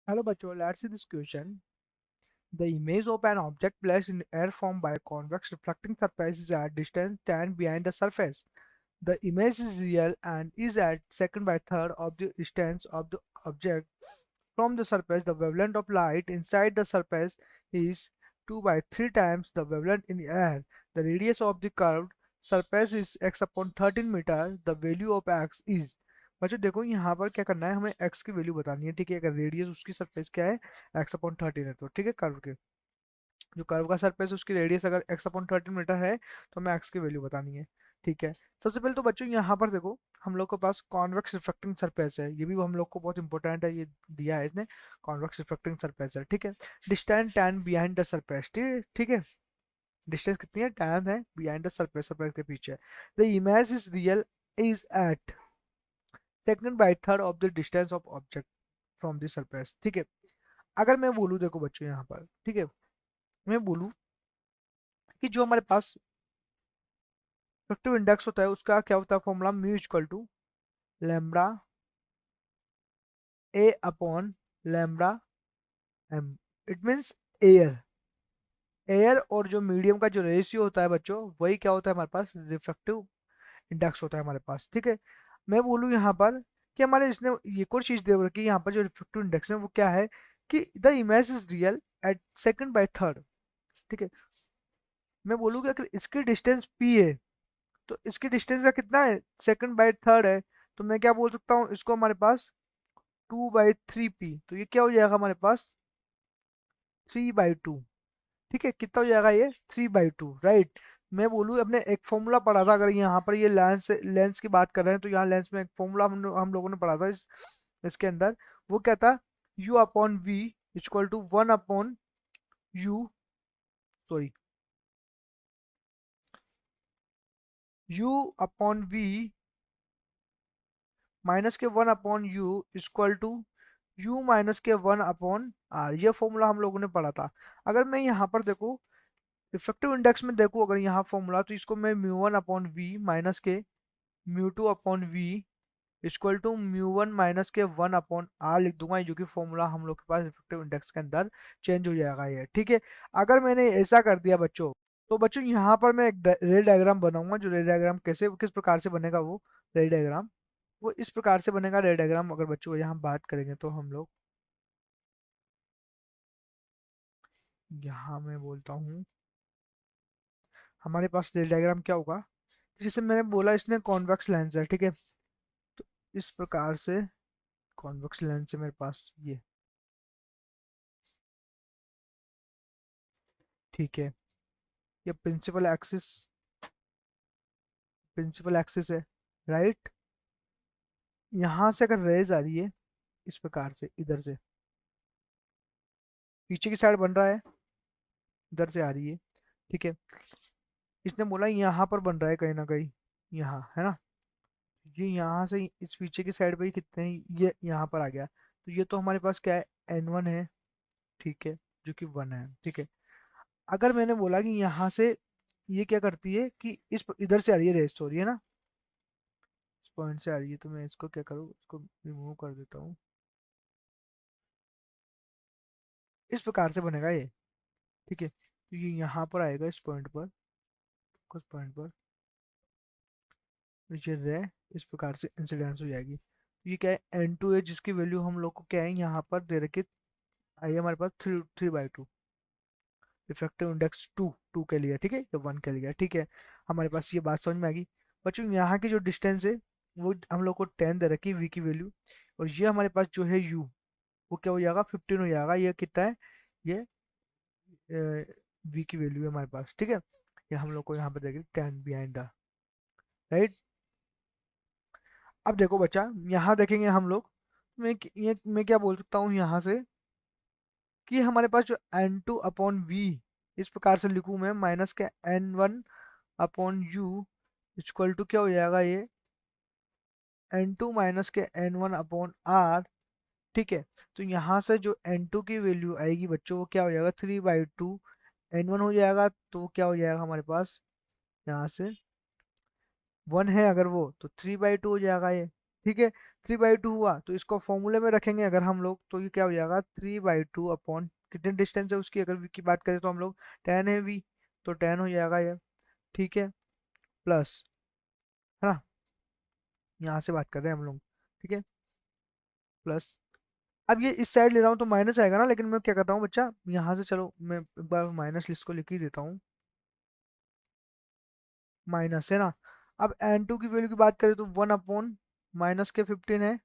Hello, bachcho. Let's see this question. The image of an object placed in air formed by a convex reflecting surface is at distance 10 behind the surface. The image is real and is at second by third of the distance of the object from the surface. The wavelength of light inside the surface is 2 by 3 times the wavelength in air. The radius of the curved surface is x upon 13 meter. The value of x is, बच्चों देखो यहाँ पर क्या करना है, हमें x की value बतानी है। ठीक है, अगर रेडियस उसकी सरफेस क्या है, x अपॉन 13 है, तो ठीक है कर्व के जो कर्व का सरफेस उसकी रेडियस अगर x अपॉन 13 मीटर है तो हमें x की वैल्यू बतानी है। ठीक है, सबसे पहले तो बच्चों यहाँ पर देखो हम लोग के पास कॉन्वेक्स रिफ्लेक्टिंग सरफेस है, ये भी हम लोग को बहुत इंपॉर्टेंट है, ये दिया है इसने। कॉन्वेक्स रिफ्लेक्टिंग सरफेस है, ठीक है। Distance tan behind the surface, ठीक है। डिस्टेंस कितनी है, tan है बिहाइंड द सरफेस, सरफेस के पीछे। The image is real is at second by third of the distance of object from the surface. ठीक है, अगर मैं बोलूँ देखो बच्चों यहाँ पर, ठीक है, मैं बोलूँ कि जो हमारे पास इफेक्टिव इंडेक्स होता है उसका क्या होता है formula, mu equal to lambda a upon lambda m. It means air, air और जो मीडियम का जो रेशियो होता है बच्चों, वही क्या होता है हमारे पास, रिफ्रैक्टिव इंडेक्स होता है हमारे पास। ठीक है, मैं बोलूँ यहाँ पर कि हमारे इसने एक और चीज दे रखी है यहाँ पर, जो रिफ्रैक्टिव इंडेक्स है वो क्या है कि the image is real at second by third. ठीक है, मैं बोलूँ कि अगर इसकी डिस्टेंस पी है तो इसकी डिस्टेंस का कितना है, सेकंड बाय थर्ड है, तो मैं क्या बोल सकता हूँ इसको हमारे पास 2/3p, तो ये क्या हो जाएगा हमारे पास 3/2। ठीक है, कितना हो जाएगा ये 3/2, राइट। मैं बोलूँ अपने एक फॉर्मूला पढ़ा था, अगर यहाँ पर ये लेंस की बात कर रहे हैं तो यहाँ लेंस में एक फॉर्मूला हम लोगों ने पढ़ा था इसके अंदर। वो क्या था, u upon v equal to 1/u, sorry, u upon v minus k 1/u equal to u minus के 1/r। ये फॉर्मूला हम लोगों ने पढ़ा था। अगर मैं यहाँ पर देखूँ इफेक्टिव इंडेक्स में देखूँ अगर यहाँ फॉर्मूला, तो इसको मैं μ1/v माइनस के μ2/v इक्वल टू μ1 माइनस के 1/r लिख दूंगा, जो कि फॉर्मूला हम लोग के पास इफेक्टिव इंडेक्स के अंदर चेंज हो जाएगा ये। ठीक है, अगर मैंने ऐसा कर दिया बच्चों, तो बच्चों यहाँ पर मैं एक रे डायग्राम बनाऊंगा। जो रे डायग्राम कैसे किस प्रकार से बनेगा, वो रे डायग्राम वो इस प्रकार से बनेगा। रे डायग्राम अगर बच्चों यहाँ बात करेंगे तो हम लोग यहाँ मैं बोलता हूँ हमारे पास रे डायग्राम क्या होगा, जैसे मैंने बोला इसने कॉन्वेक्स लेंस है, ठीक है, तो इस प्रकार से कॉन्वेक्स लेंस है मेरे पास ये। ठीक है, ये प्रिंसिपल एक्सिस है, राइट। यहाँ से अगर रेज आ रही है इस प्रकार से, इधर से पीछे की साइड बन रहा है, इधर से आ रही है। ठीक है, इसने बोला यहाँ पर बन रहा है कहीं ना कहीं, यहाँ है ना, ये यहाँ से इस पीछे की साइड पे ही कितने हैं, ये यहाँ पर आ गया, तो ये तो हमारे पास क्या है, n1 है, ठीक है, जो कि 1 है। ठीक है, अगर मैंने बोला कि यहाँ से ये क्या करती है कि इस इधर से आ रही है रेस, सॉरी है ना, इस पॉइंट से आ रही है, तो मैं इसको क्या करूँ, इसको रिमूव कर देता हूँ। इस प्रकार से बनेगा ये। ठीक है, तो ये यहाँ पर आएगा इस पॉइंट पर, कुछ पॉइंट पर ये रे इस प्रकार से इंसिडेंस हो जाएगी। तो ये क्या है, n2 है, जिसकी वैल्यू हम लोग को क्या है यहाँ पर दे रखी आई है हमारे पास 3/2। रिफ्रैक्टिव इंडेक्स टू के लिए, ठीक है, ये 1 के लिए। ठीक है, हमारे पास ये बात समझ में आ गई। बच्चों यहाँ की जो डिस्टेंस है वो हम लोग को 10 दे रखी है, v की वैल्यू, और ये हमारे पास जो है u, वो क्या हो जाएगा 15 हो जाएगा। ये कितना है, ये v की वैल्यू है हमारे पास। ठीक है, ये हम लोग को यहाँ पे देखेंगे 10 बिहाइंड द, राइट। अब देखो बच्चा, यहाँ देखेंगे हम लोग, मैं क्या बोल सकता हूँ यहाँ से कि हमारे पास जो n2/v, इस प्रकार से लिखूँ मैं, माइनस के n1/u इक्वल टू क्या हो जाएगा ये n2 माइनस के n1/r। ठीक है, तो यहाँ से जो n2 की वैल्यू आएगी बच्चों, वो क्या हो जाएगा 3/2, n1 हो जाएगा, तो वो क्या हो जाएगा हमारे पास, यहाँ से 1 है अगर वो, तो 3/2 हो जाएगा ये। ठीक है, 3/2 हुआ तो इसको फॉर्मूले में रखेंगे अगर हम लोग, तो ये क्या हो जाएगा 3/2 अपॉन कितनी डिस्टेंस है उसकी, अगर v की बात करें तो हम लोग 10 है v, तो 10 हो जाएगा ये, ठीक है, प्लस, है ना, यहाँ से बात कर रहे हैं हम लोग, ठीक है, प्लस। अब ये इस साइड ले रहा हूँ तो माइनस आएगा ना, लेकिन मैं क्या कर रहा हूँ बच्चा, यहाँ से चलो मैं एक बार माइनस लिस्ट को लिख ही देता हूँ, माइनस है ना। अब n2 की वैल्यू की बात करें तो 1 अपॉन माइनस के 15 है,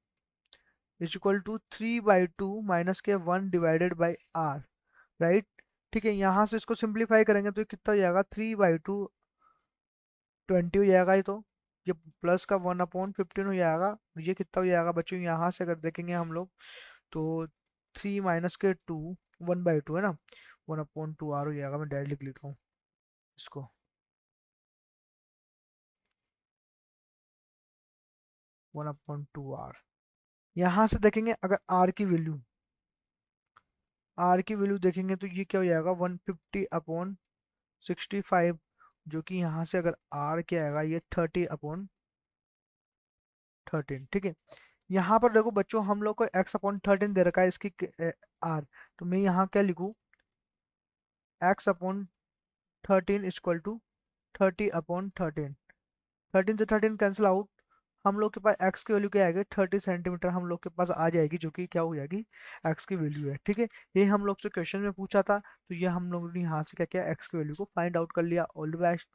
इज इक्वल टू 3/2 माइनस के 1/r, राइट। ठीक है, यहाँ से इसको सिंप्लीफाई करेंगे तो ये कितना हो जाएगा 3/2 20 हो जाएगा, ये तो ये प्लस का 1/15 हो जाएगा, ये कितना हो जाएगा बच्चों, यहाँ से अगर देखेंगे हम लोग तो 3 माइनस के 2, 1/2 है ना, 1/2r हो जाएगा, मैं डायरेक्ट लिख लेता हूँ इसको, 1/2r। यहाँ से देखेंगे अगर आर की वैल्यू देखेंगे तो ये क्या हो जाएगा 150/65, जो कि यहाँ से अगर आर क्या आएगा ये 30/13, ठीक है। यहाँ पर देखो बच्चों हम लोग को x/13 दे रखा है इसकी आर, तो मैं यहाँ क्या लिखूँ, x/13 इक्वल टू 30/13, 13 से 13 कैंसिल आउट, हम लोग के पास x की वैल्यू क्या आएगी 30 सेंटीमीटर हम लोग के पास आ जाएगी, जो कि क्या हो जाएगी x की वैल्यू है, ठीक है। ये हम लोग से क्वेश्चन में पूछा था, तो ये हम लोगों ने यहाँ से क्या किया x की वैल्यू को फाइंड आउट कर लिया। All the best.